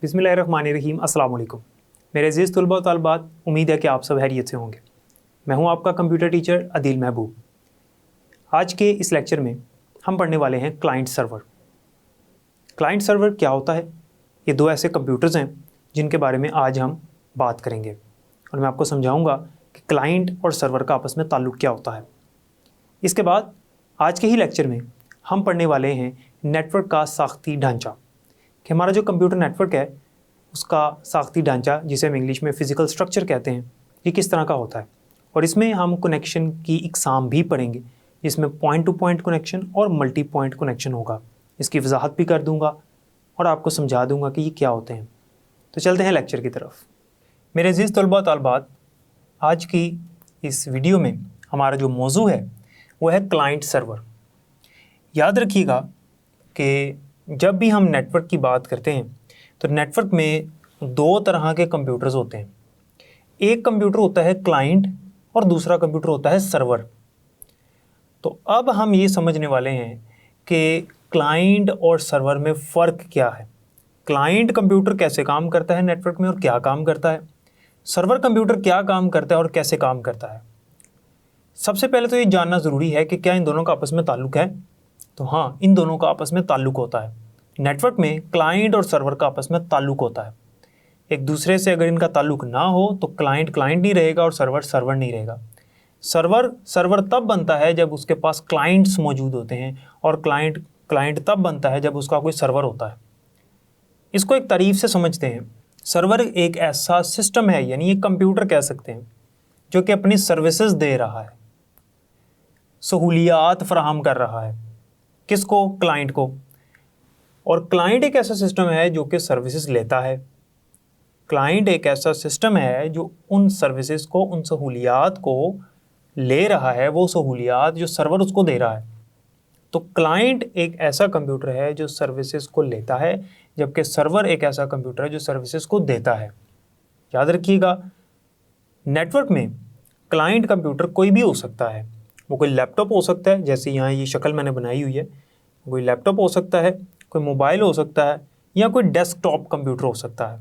बिस्मिल्लाहिर्रहमानिर्रहीम। अस्सलाम वालेकुम मेरे अज़ीज़ तलबा व तालिबात, उम्मीद है कि आप सब खैरियत से होंगे। मैं हूं आपका कंप्यूटर टीचर अदील महबूब। आज के इस लेक्चर में हम पढ़ने वाले हैं क्लाइंट सर्वर। क्लाइंट सर्वर क्या होता है? ये दो ऐसे कंप्यूटर्स हैं जिनके बारे में आज हम बात करेंगे और मैं आपको समझाऊँगा कि क्लाइंट और सर्वर का आपस में ताल्लुक़ क्या होता है। इसके बाद आज के ही लेक्चर में हम पढ़ने वाले हैं नेटवर्क का साख्ती ढांचा, कि हमारा जो कंप्यूटर नेटवर्क है उसका साख्ती ढांचा, जिसे हम इंग्लिश में फ़िज़िकल स्ट्रक्चर कहते हैं, ये किस तरह का होता है। और इसमें हम कनेक्शन की इकसाम भी पढ़ेंगे, जिसमें पॉइंट टू पॉइंट कनेक्शन और मल्टी पॉइंट कनेक्शन होगा। इसकी वजाहत भी कर दूंगा और आपको समझा दूंगा कि ये क्या होते हैं। तो चलते हैं लेक्चर की तरफ। मेरे अज़ीज़ तलबा व तालिबात, आज की इस वीडियो में हमारा जो मौजू है वो है क्लाइंट सर्वर। याद रखिएगा कि जब भी हम नेटवर्क की बात करते हैं तो नेटवर्क में दो तरह के कंप्यूटर्स होते हैं। एक कंप्यूटर होता है क्लाइंट और दूसरा कंप्यूटर होता है सर्वर। तो अब हम ये समझने वाले हैं कि क्लाइंट और सर्वर में फ़र्क क्या है, क्लाइंट कंप्यूटर कैसे काम करता है नेटवर्क में और क्या काम करता है, सर्वर कंप्यूटर क्या काम करता है और कैसे काम करता है। सबसे पहले तो ये जानना ज़रूरी है कि क्या इन दोनों का आपस में ताल्लुक़ है। तो हाँ, इन दोनों का आपस में ताल्लुक़ होता है। नेटवर्क में क्लाइंट और सर्वर का आपस में ताल्लुक़ होता है। एक दूसरे से अगर इनका ताल्लुक़ ना हो तो क्लाइंट क्लाइंट नहीं रहेगा और सर्वर सर्वर नहीं रहेगा। सर्वर सर्वर तब बनता है जब उसके पास क्लाइंट्स मौजूद होते हैं और क्लाइंट क्लाइंट तब बनता है जब उसका कोई सर्वर होता है। इसको एक तारीफ से समझते हैं। सर्वर एक ऐसा सिस्टम है, यानी एक कंप्यूटर कह सकते हैं, जो कि अपनी सर्विसेज दे रहा है, सहूलियात फराहम कर रहा है। किसको? क्लाइंट को। और क्लाइंट एक ऐसा सिस्टम है जो कि सर्विसेज लेता है। क्लाइंट एक ऐसा सिस्टम है जो उन सर्विसेज को, उन सहूलियात को ले रहा है, वो सहूलियात जो सर्वर उसको दे रहा है। तो क्लाइंट एक ऐसा कंप्यूटर है जो सर्विसेज को लेता है, जबकि सर्वर एक ऐसा कंप्यूटर है जो सर्विसेज को देता है। याद रखिएगा, नेटवर्क में क्लाइंट कंप्यूटर कोई भी हो सकता है। वो कोई लैपटॉप हो सकता है, जैसे यहाँ ये शक्ल मैंने बनाई हुई है, कोई लैपटॉप हो सकता है, कोई मोबाइल हो सकता है, या कोई डेस्कटॉप कंप्यूटर हो सकता है।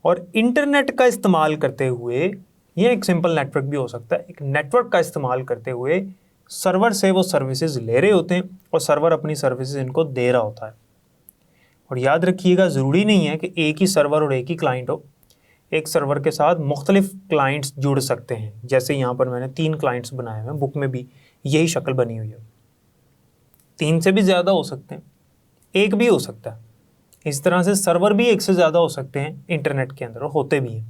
और इंटरनेट का इस्तेमाल करते हुए, यह एक सिंपल नेटवर्क भी हो सकता है, एक नेटवर्क का इस्तेमाल करते हुए सर्वर से वो सर्विसेज ले रहे होते हैं और सर्वर अपनी सर्विसेज इनको दे रहा होता है। और याद रखिएगा, ज़रूरी नहीं है कि एक ही सर्वर और एक ही क्लाइंट हो। एक सर्वर के साथ मुख्तलिफ क्लाइंट्स जुड़ सकते हैं। जैसे यहाँ पर मैंने 3 क्लाइंट्स बनाए हुए हैं, बुक में भी यही शक्ल बनी हुई है। 3 से भी ज़्यादा हो सकते हैं, एक भी हो सकता है। इस तरह से सर्वर भी एक से ज़्यादा हो सकते हैं इंटरनेट के अंदर, और होते भी हैं।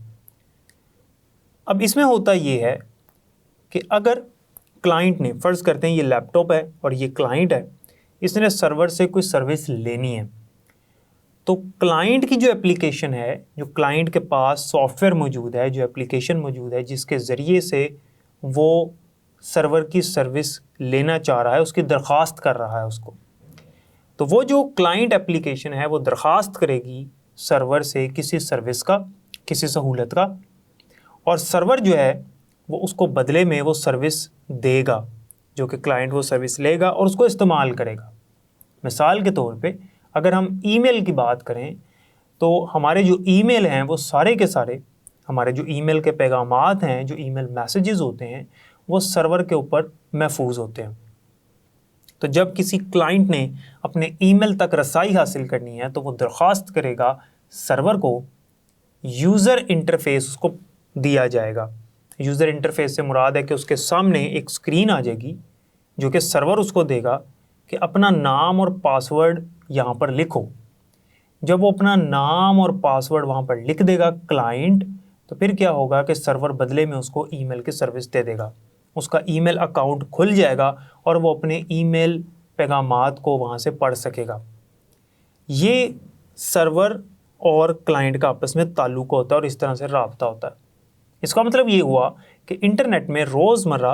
अब इसमें होता ये है कि अगर क्लाइंट ने, फ़र्ज़ करते हैं ये लैपटॉप है और ये क्लाइंट है, इसने सर्वर से कोई सर्विस लेनी है, तो क्लाइंट की जो एप्लीकेशन है, जो क्लाइंट के पास सॉफ्टवेयर मौजूद है, जो एप्लीकेशन मौजूद है जिसके ज़रिए से वो सर्वर की सर्विस लेना चाह रहा है, उसकी दरख्वास्त कर रहा है उसको, तो वो जो क्लाइंट एप्लीकेशन है वो दरख्वास्त करेगी सर्वर से किसी सर्विस का, किसी सहूलत का, और सर्वर जो है वो उसको बदले में वो सर्विस देगा, जो कि क्लाइंट वो सर्विस लेगा और उसको इस्तेमाल करेगा। मिसाल के तौर पे अगर हम ईमेल की बात करें तो हमारे जो ईमेल हैं वो सारे के सारे, हमारे जो ईमेल के पैगामात हैं, जो ईमेल मैसेजेस होते हैं, वो सर्वर के ऊपर महफूज होते हैं। तो जब किसी क्लाइंट ने अपने ईमेल तक रसाई हासिल करनी है तो वो दरख्वास्त करेगा सर्वर को, यूज़र इंटरफेस उसको दिया जाएगा। यूज़र इंटरफेस से मुराद है कि उसके सामने एक स्क्रीन आ जाएगी जो कि सर्वर उसको देगा कि अपना नाम और पासवर्ड यहाँ पर लिखो। जब वो अपना नाम और पासवर्ड वहाँ पर लिख देगा क्लाइंट, तो फिर क्या होगा कि सर्वर बदले में उसको ईमेल की सर्विस दे देगा। उसका ईमेल अकाउंट खुल जाएगा और वो अपने ईमेल पैगामात को वहाँ से पढ़ सकेगा। ये सर्वर और क्लाइंट का आपस में ताल्लुक़ होता है और इस तरह से राब्ता होता है। इसका मतलब ये हुआ कि इंटरनेट में रोज़मर्रा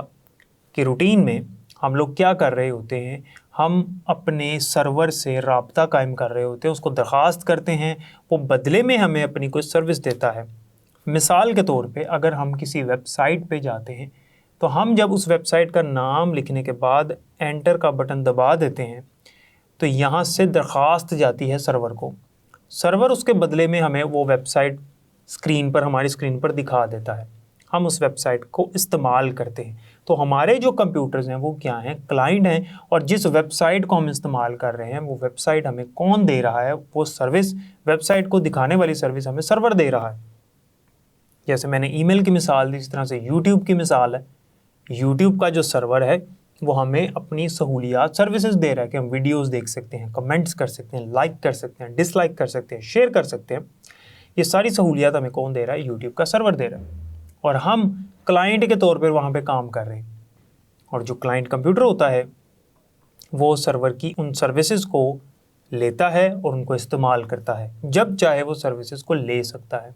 की रूटीन में हम लोग क्या कर रहे होते हैं, हम अपने सर्वर से राब्ता कायम कर रहे होते हैं, उसको दरख्वास्त करते हैं, वो बदले में हमें अपनी कोई सर्विस देता है। मिसाल के तौर पे अगर हम किसी वेबसाइट पे जाते हैं तो हम जब उस वेबसाइट का नाम लिखने के बाद एंटर का बटन दबा देते हैं तो यहाँ से दरख्वास्त जाती है सर्वर को। सर्वर उसके बदले में हमें वो वेबसाइट स्क्रीन पर, हमारी स्क्रीन पर दिखा देता है, हम उस वेबसाइट को इस्तेमाल करते हैं। तो हमारे जो कंप्यूटर्स हैं वो क्या हैं, क्लाइंट हैं, और जिस वेबसाइट को हम इस्तेमाल कर रहे हैं वो वेबसाइट हमें कौन दे रहा है, वो सर्विस, वेबसाइट को दिखाने वाली सर्विस हमें सर्वर दे रहा है। जैसे मैंने ईमेल की मिसाल दी, इस तरह से यूट्यूब की मिसाल है। यूट्यूब का जो सर्वर है वो हमें अपनी सहूलियात, सर्विसेज दे रहा है कि हम वीडियोस देख सकते हैं, कमेंट्स कर सकते हैं, लाइक कर सकते हैं, डिसलाइक कर सकते हैं, शेयर कर सकते हैं। ये सारी सहूलियात हमें कौन दे रहा है, यूट्यूब का सर्वर दे रहा है, और हम क्लाइंट के तौर पर वहाँ पे काम कर रहे हैं। और जो क्लाइंट कंप्यूटर होता है वो सर्वर की उन सर्विसेज को लेता है और उनको इस्तेमाल करता है, जब चाहे वो सर्विसेज को ले सकता है।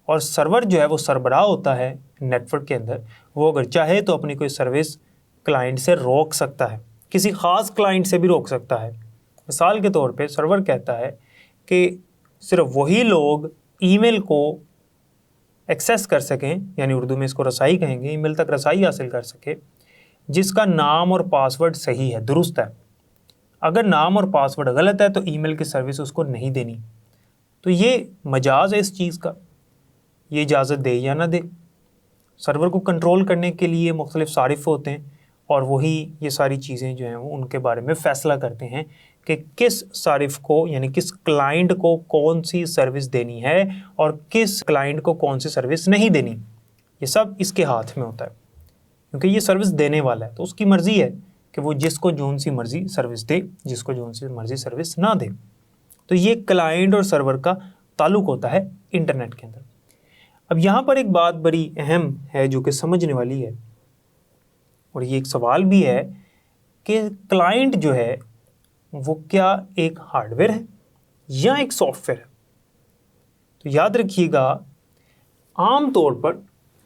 और सर्वर जो है वो सरबराह होता है नेटवर्क के अंदर, वो अगर चाहे तो अपनी कोई सर्विस क्लाइंट से रोक सकता है, किसी ख़ास क्लाइंट से भी रोक सकता है। मिसाल के तौर पे सर्वर कहता है कि सिर्फ वही लोग ईमेल को एक्सेस कर सकें, यानी उर्दू में इसको रसाई कहेंगे, ईमेल तक रसाई हासिल कर सके, जिसका नाम और पासवर्ड सही है, दुरुस्त है। अगर नाम और पासवर्ड गलत है तो ईमेल की सर्विस उसको नहीं देनी। तो ये मजाज है इस चीज़ का, ये इजाज़त दे या ना दे। सर्वर को कंट्रोल करने के लिए मुख्तलिफ सारिफ़ होते हैं, और वही ये सारी चीज़ें जो हैं वो उनके बारे में फ़ैसला करते हैं कि किस सारिफ़ को, यानी किस क्लाइंट को कौन सी सर्विस देनी है और किस क्लाइंट को कौन सी सर्विस नहीं देनी। ये सब इसके हाथ में होता है, क्योंकि ये सर्विस देने वाला है, तो उसकी मर्ज़ी है कि वो जिसको जोन सी मर्ज़ी सर्विस दे, जिसको जोन सी मर्ज़ी सर्विस ना दे। तो ये क्लाइंट और सर्वर का ताल्लुक़ होता है इंटरनेट के अंदर। अब यहाँ पर एक बात बड़ी अहम है जो कि समझने वाली है, और ये एक सवाल भी है कि क्लाइंट जो है वो क्या एक हार्डवेयर है या एक सॉफ्टवेयर है। तो याद रखिएगा, आम तौर पर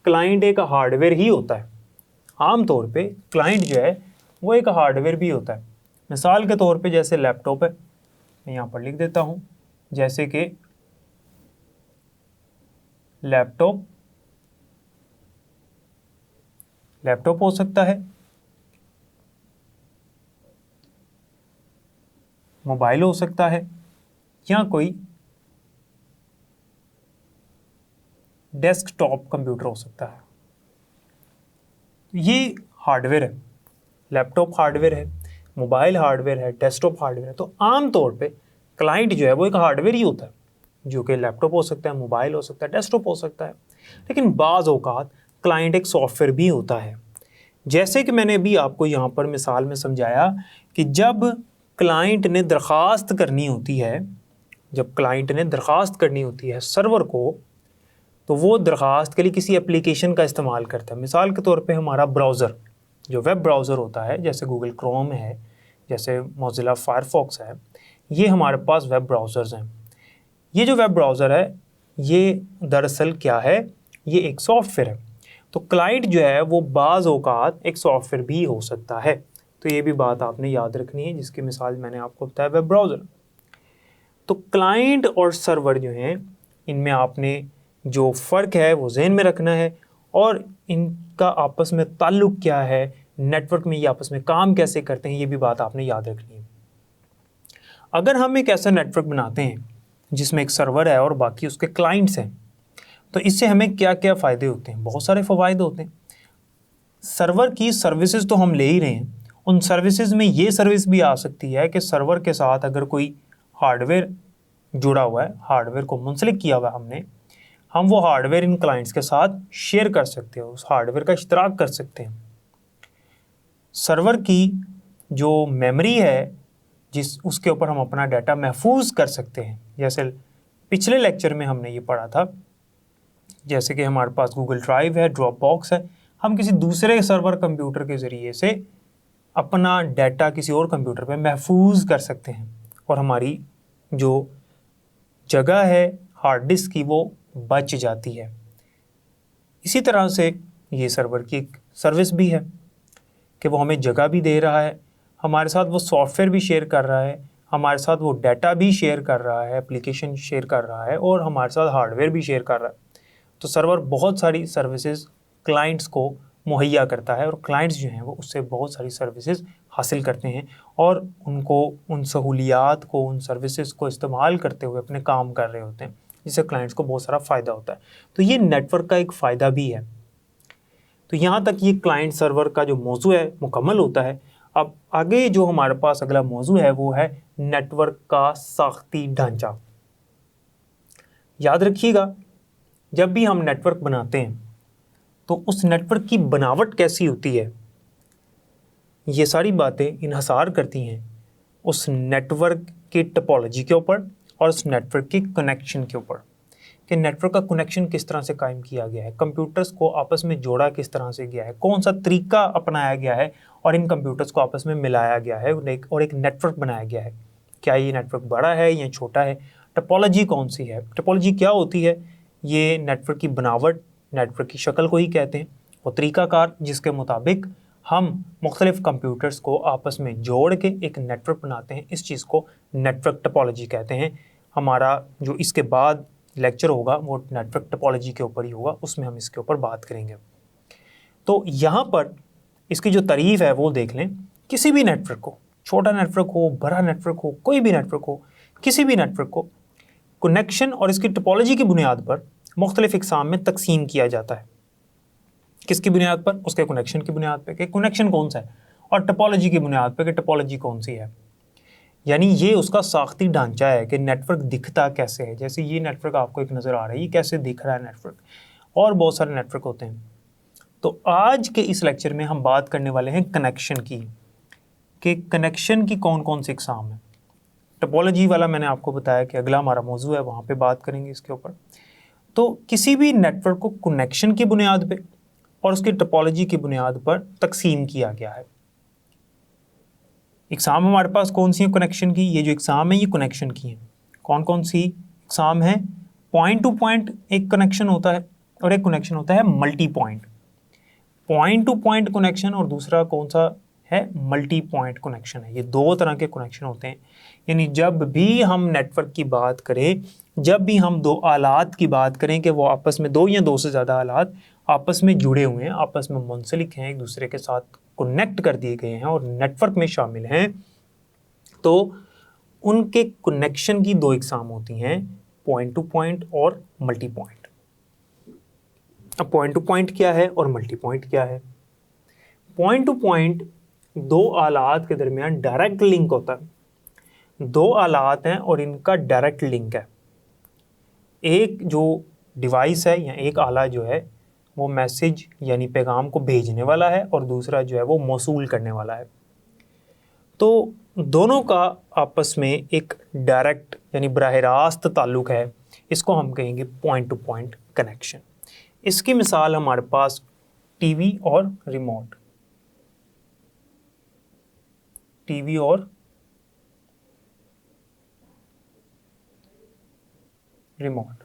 क्लाइंट एक हार्डवेयर ही होता है। आम तौर पे क्लाइंट जो है वो एक हार्डवेयर भी होता है। मिसाल के तौर पे जैसे लैपटॉप है, मैं यहाँ पर लिख देता हूँ, जैसे कि लैपटॉप हो सकता है, मोबाइल हो सकता है, या कोई डेस्कटॉप कंप्यूटर हो सकता है। ये हार्डवेयर है, लैपटॉप हार्डवेयर है, मोबाइल हार्डवेयर है, डेस्कटॉप हार्डवेयर है। तो आम तौर पे क्लाइंट जो है वो एक हार्डवेयर ही होता है, जो कि लैपटॉप हो सकता है, मोबाइल हो सकता है, डेस्कटॉप हो सकता है। लेकिन बाज़ औक़ात क्लाइंट एक सॉफ्टवेयर भी होता है। जैसे कि मैंने अभी आपको यहाँ पर मिसाल में समझाया कि जब क्लाइंट ने दरख्वास्त करनी होती है, जब क्लाइंट ने दरख्वास्त करनी होती है सर्वर को, तो वो दरख्वास्त के लिए किसी एप्लीकेशन का इस्तेमाल करता है। मिसाल के तौर पे हमारा ब्राउज़र, जो वेब ब्राउज़र होता है, जैसे गूगल क्रोम है, जैसे मोज़िला फायरफॉक्स है, ये हमारे पास वेब ब्राउज़र्स हैं। ये जो वेब ब्राउज़र है ये दरअसल क्या है, ये एक सॉफ्टवेयर है। तो क्लाइंट जो है वो बाज़ औक़ात एक सॉफ्टवेयर भी हो सकता है। तो ये भी बात आपने याद रखनी है, जिसकी मिसाल मैंने आपको बताया वेब ब्राउज़र। तो क्लाइंट और सर्वर जो हैं, इनमें आपने जो फ़र्क है वो ज़हन में रखना है, और इनका आपस में ताल्लुक़ क्या है, नेटवर्क में ये आपस में काम कैसे करते हैं, ये भी बात आपने याद रखनी है। अगर हम एक ऐसा नेटवर्क बनाते हैं जिसमें एक सर्वर है और बाकी उसके क्लाइंट्स हैं, तो इससे हमें क्या क्या फ़ायदे होते हैं? बहुत सारे फ़वाइद होते हैं। सर्वर की सर्विसेज तो हम ले ही रहे हैं, उन सर्विसेज में ये सर्विस भी आ सकती है कि सर्वर के साथ अगर कोई हार्डवेयर जुड़ा हुआ है, हार्डवेयर को मुंसलिक किया हुआ है हमने, हम वो हार्डवेयर इन क्लाइंट्स के साथ शेयर कर सकते हैं, उस हार्डवेयर का इश्तराक कर सकते हैं। सर्वर की जो मेमोरी है, उसके ऊपर हम अपना डाटा महफूज कर सकते हैं। जैसे पिछले लेक्चर में हमने ये पढ़ा था, जैसे कि हमारे पास गूगल ड्राइव है, ड्रॉप बॉक्स है, हम किसी दूसरे सर्वर कंप्यूटर के ज़रिए से अपना डाटा किसी और कंप्यूटर पे महफूज कर सकते हैं, और हमारी जो जगह है हार्ड डिस्क की वो बच जाती है। इसी तरह से ये सर्वर की एक सर्विस भी है कि वो हमें जगह भी दे रहा है, हमारे साथ वो सॉफ्टवेयर भी शेयर कर रहा है, हमारे साथ वो डाटा भी शेयर कर रहा है, एप्लीकेशन शेयर कर रहा है, और हमारे साथ हार्डवेयर भी शेयर कर रहा है। तो सर्वर बहुत सारी सर्विसेज क्लाइंट्स को मुहैया करता है, और क्लाइंट्स जो हैं वो उससे बहुत सारी सर्विसेज हासिल करते हैं और उनको उन सहूलियात को, उन सर्विसेज को इस्तेमाल करते हुए अपने काम कर रहे होते हैं, जिससे क्लाइंट्स को बहुत सारा फ़ायदा होता है। तो ये नेटवर्क का एक फ़ायदा भी है। तो यहाँ तक ये क्लाइंट सर्वर का जो मौजू है मुकम्मल होता है। अब आगे जो हमारे पास अगला मौजू है वो है नेटवर्क का साख्ती ढांचा। याद रखिएगा, जब भी हम नेटवर्क बनाते हैं तो उस नेटवर्क की बनावट कैसी होती है, ये सारी बातें इन्हसार करती हैं उस नेटवर्क की टोपोलॉजी के ऊपर और उस नेटवर्क की कनेक्शन के ऊपर, कि नेटवर्क का कनेक्शन किस तरह से कायम किया गया है, कंप्यूटर्स को आपस में जोड़ा किस तरह से गया है, कौन सा तरीका अपनाया गया है और इन कंप्यूटर्स को आपस में मिलाया गया है और एक नेटवर्क बनाया गया है। क्या ये नेटवर्क बड़ा है या छोटा है, टोपोलॉजी कौन सी है, टोपोलॉजी क्या होती है, ये नेटवर्क की बनावट, नेटवर्क की शक्ल को ही कहते हैं, और तरीकाकार जिसके मुताबिक हम मुख्तलिफ कंप्यूटर्स को आपस में जोड़ के एक नेटवर्क बनाते हैं, इस चीज़ को नेटवर्क टोपोलॉजी कहते हैं। हमारा जो इसके बाद लेक्चर होगा वो नेटवर्क टोपोलॉजी के ऊपर ही होगा, उसमें हम इसके ऊपर बात करेंगे। तो यहाँ पर इसकी जो तारीफ़ है वो देख लें। किसी भी नेटवर्क को, छोटा नेटवर्क हो, बड़ा नेटवर्क हो, कोई भी नेटवर्क हो, किसी भी नेटवर्क को कनेक्शन और इसकी टोपोलॉजी की बुनियाद पर मुख्तलिफ इकसाम में तकसीम किया जाता है। किसकी बुनियाद पर? उसके कनेक्शन की बुनियाद पर कि कनेक्शन कौन सा है, और टोपोलॉजी की बुनियाद पर कि टोपोलॉजी कौन सी है। यानी ये उसका साख्ती ढांचा है कि नेटवर्क दिखता कैसे है। जैसे ये नेटवर्क आपको एक नज़र आ रहा है, ये कैसे दिख रहा है नेटवर्क, और बहुत सारे नेटवर्क होते हैं। तो आज के इस लेक्चर में हम बात करने वाले हैं कनेक्शन की, कि कनेक्शन की कौन कौन सी इकसाम है। टोपोलॉजी वाला मैंने आपको बताया कि अगला हमारा मौजू है, वहाँ पे बात करेंगे इसके ऊपर। तो किसी भी नेटवर्क को कनेक्शन की बुनियाद पे और उसकी टोपोलॉजी की बुनियाद पर तकसीम किया गया है। इकसाम हमारे पास कौन सी है कनेक्शन की? ये जो इकसाम है ये कनेक्शन की है। कौन कौन सी इकसाम है? पॉइंट टू पॉइंट एक कनेक्शन होता है और एक कनेक्शन होता है multi point. Point two point connection और दूसरा कौन सा है? मल्टी पॉइंट कनेक्शन है। ये दो तरह के कनेक्शन होते हैं। यानी जब भी हम नेटवर्क की बात करें, जब भी हम दो आलात की बात करें कि वो आपस में, दो या दो से ज़्यादा आलात आपस में जुड़े हुए हैं, आपस में मुंसलिक हैं, एक दूसरे के साथ कनेक्ट कर दिए गए हैं और नेटवर्क में शामिल हैं, तो उनके कनेक्शन की दो इकसाम होती हैं, पॉइंट टू पॉइंट और मल्टी पॉइंट। अब पॉइंट टू पॉइंट क्या है और मल्टी पॉइंट क्या है? पॉइंट टू पॉइंट दो आलात के दरमियान डायरेक्ट लिंक होता है। दो आलात हैं और इनका डायरेक्ट लिंक है। एक जो डिवाइस है या एक आला जो है वो मैसेज यानी पैगाम को भेजने वाला है और दूसरा जो है वो मौसूल करने वाला है। तो दोनों का आपस में एक डायरेक्ट यानी बराह रास्त ताल्लुक़ है। इसको हम कहेंगे पॉइंट टू पॉइंट कनेक्शन। इसकी मिसाल हमारे पास टीवी और रिमोट, टीवी और रिमोट।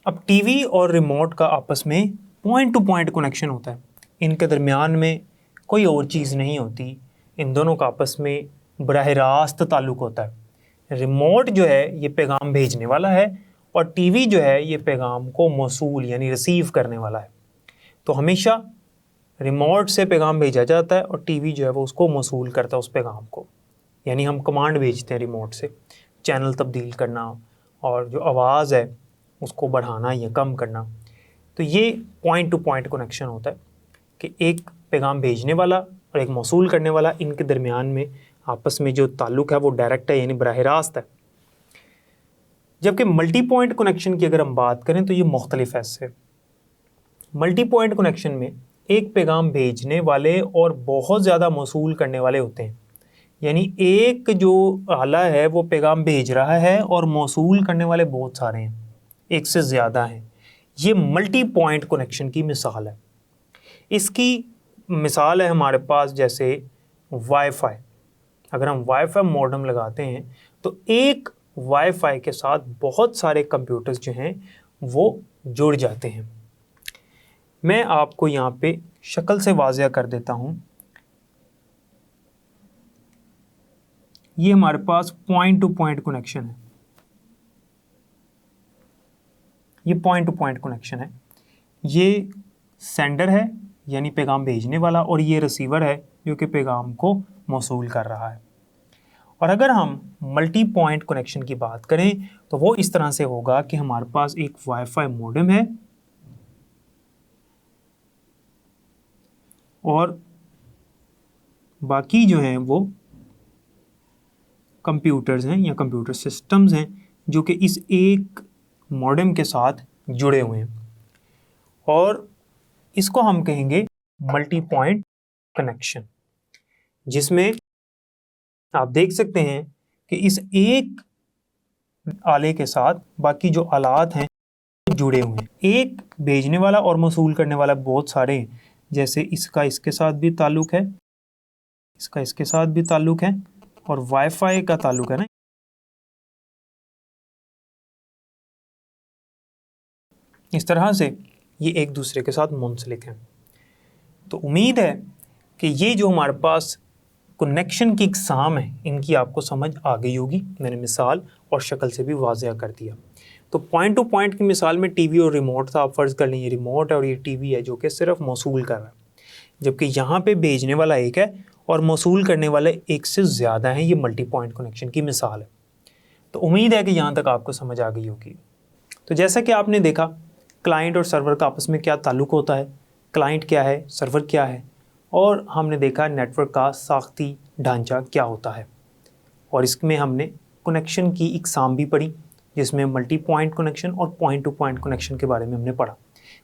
अब टीवी और रिमोट का आपस में पॉइंट टू पॉइंट कनेक्शन होता है। इनके दरमियान में कोई और चीज़ नहीं होती, इन दोनों का आपस में बराह रास्त ताल्लुक़ होता है। रिमोट जो है ये पैगाम भेजने वाला है और टीवी जो है ये पैगाम को मौसूल यानी रिसीव करने वाला है। तो हमेशा रिमोट से पैगाम भेजा जाता है और टीवी जो है वो उसको मौसूल करता है उस पैगाम को। यानी हम कमांड भेजते हैं रिमोट से, चैनल तब्दील करना और जो आवाज़ है उसको बढ़ाना या कम करना। तो ये पॉइंट टू पॉइंट कनेक्शन होता है कि एक पैगाम भेजने वाला और एक मौसूल करने वाला, इनके दरमियान में आपस में जो ताल्लुक़ है वो डायरेक्ट है यानी बराह रास्त है। जबकि मल्टी पॉइंट कनेक्शन की अगर हम बात करें तो ये मुख्तलिफ है इससे। मल्टी पॉइंट कनेक्शन में एक पैगाम भेजने वाले और बहुत ज़्यादा मौसूल करने वाले होते हैं। यानी एक जो आला है वो पैगाम भेज रहा है और मौसूल करने वाले बहुत सारे हैं, एक से ज़्यादा हैं। ये मल्टी पॉइंट कनेक्शन की मिसाल है। इसकी मिसाल है हमारे पास जैसे वाईफाई। अगर हम वाईफाई मॉडेम लगाते हैं तो एक वाईफाई के साथ बहुत सारे कंप्यूटर्स जो हैं वो जुड़ जाते हैं। मैं आपको यहाँ पे शक्ल से वाज़िया कर देता हूँ। ये हमारे पास पॉइंट टू पॉइंट कनेक्शन है, ये पॉइंट टू पॉइंट कनेक्शन है। ये सेंडर है, यानी पैगाम भेजने वाला, और ये रिसीवर है जो कि पैगाम को मौसूल कर रहा है। और अगर हम मल्टी पॉइंट कनेक्शन की बात करें तो वो इस तरह से होगा कि हमारे पास एक वाईफाई मॉडेम है और बाकी जो हैं वो कंप्यूटर्स हैं या कंप्यूटर सिस्टम्स हैं जो कि इस एक मॉडेम के साथ जुड़े हुए हैं, और इसको हम कहेंगे मल्टी पॉइंट कनेक्शन, जिसमें आप देख सकते हैं कि इस एक आले के साथ बाकी जो आलात हैं जुड़े हुए हैं। एक भेजने वाला और मौसूल करने वाला बहुत सारे हैं, जैसे इसका इसके साथ भी ताल्लुक़ है, इसका इसके साथ भी ताल्लुक़ है, और वाईफाई का ताल्लुक़ है ना, इस तरह से ये एक दूसरे के साथ मुंसलिक हैं। तो उम्मीद है कि ये जो हमारे पास कनेक्शन की इकसाम है इनकी आपको समझ आ गई होगी। मैंने मिसाल और शक्ल से भी वाज़ह कर दिया। तो पॉइंट टू पॉइंट की मिसाल में टीवी और रिमोट था। आप फ़र्ज़ कर लें ये रिमोट है और ये टीवी है जो कि सिर्फ मौसूल कर रहा है, जबकि यहाँ पे भेजने वाला एक है और मौसूल करने वाले एक से ज़्यादा हैं। ये मल्टी पॉइंट कनेक्शन की मिसाल है। तो उम्मीद है कि यहाँ तक आपको समझ आ गई होगी। तो जैसा कि आपने देखा क्लाइंट और सर्वर का आपस में क्या ताल्लुक़ होता है, क्लाइंट क्या है, सर्वर क्या है, और हमने देखा नेटवर्क का साख्ती ढांचा क्या होता है, और इसमें हमने कनेक्शन की इकसाम भी पढ़ी जिसमें मल्टी पॉइंट कनेक्शन और पॉइंट टू पॉइंट कनेक्शन के बारे में हमने पढ़ा।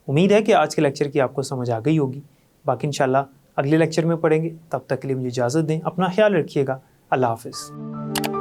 उम्मीद है कि आज के लेक्चर की आपको समझ आ गई होगी। बाकी इंशाल्लाह अगले लेक्चर में पढ़ेंगे। तब तक के लिए मुझे इजाज़त दें। अपना ख्याल रखिएगा। अल्लाह हाफ़िज़।